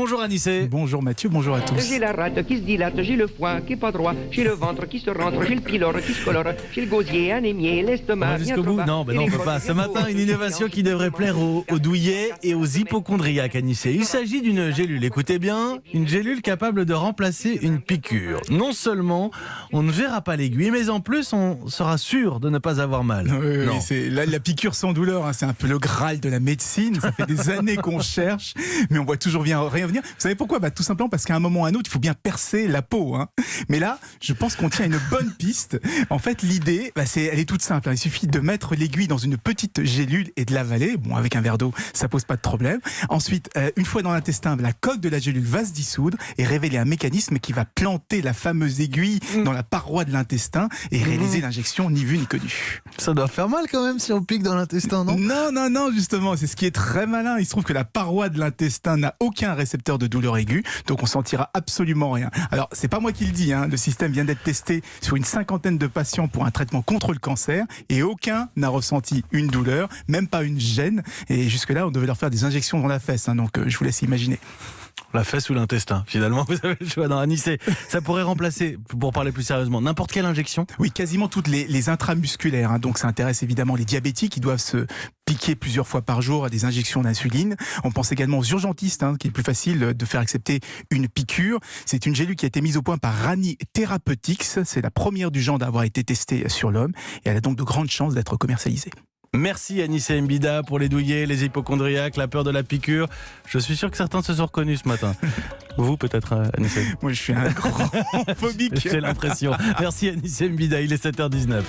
Bonjour Anissé. Bonjour Mathieu, bonjour à tous. J'ai la rate qui se dilate, j'ai le foin qui est pas droit, j'ai le ventre qui se rentre, j'ai le pylore qui se colore, j'ai le gosier anémié, On l'estomac va bien jusqu'au trop bout. bas. Non, Et on les peut pas. poches Ce matin, une innovation qui devrait plaire aux douillets et aux hypochondriaques, Anissé. Il s'agit d'une gélule, écoutez bien, une gélule capable de remplacer une piqûre. Non seulement on ne verra pas l'aiguille, mais en plus on sera sûr de ne pas avoir mal. Non. Oui, c'est la piqûre sans douleur, hein, c'est un peu le Graal de la médecine. Ça fait des années qu'on cherche, mais on voit toujours rien venir. Vous savez pourquoi ? Tout simplement parce qu'à un moment ou à un autre, il faut bien percer la peau. Hein. Mais là, je pense qu'on tient une bonne piste. En fait, l'idée, elle est toute simple. Hein. Il suffit de mettre l'aiguille dans une petite gélule et de l'avaler. Bon, avec un verre d'eau, ça pose pas de problème. Ensuite, une fois dans l'intestin, la coque de la gélule va se dissoudre et révéler un mécanisme qui va planter la fameuse aiguille dans la paroi de l'intestin et réaliser l'injection ni vue ni connue. Ça doit faire mal quand même si on pique dans l'intestin, non ? Non, justement, c'est ce qui est très malin. Il se trouve que la paroi de l'intestin n'a aucun récepteur de douleur aiguë, donc on sentira absolument rien. Alors, c'est pas moi qui le dis, hein. Le système vient d'être testé sur une 50aine de patients pour un traitement contre le cancer et aucun n'a ressenti une douleur, même pas une gêne. Et jusque-là, on devait leur faire des injections dans la fesse, hein, donc je vous laisse imaginer. La fesse ou l'intestin, finalement, vous avez le choix. Non, Anissé, ça pourrait remplacer, pour parler plus sérieusement, n'importe quelle injection ? Oui, quasiment toutes les intramusculaires. Hein. Donc ça intéresse évidemment les diabétiques qui doivent se piquer plusieurs fois par jour à des injections d'insuline. On pense également aux urgentistes, qui est plus facile de faire accepter une piqûre. C'est une gélule qui a été mise au point par Rani Therapeutics. C'est la première du genre d'avoir été testée sur l'homme et elle a donc de grandes chances d'être commercialisée. Merci Anissé Mbida pour les douillets, les hypochondriaques, la peur de la piqûre. Je suis sûr que certains se sont reconnus ce matin. Vous peut-être, Anissé ? Moi je suis un grand phobique. J'ai l'impression. Merci Anissé Mbida, il est 7h19.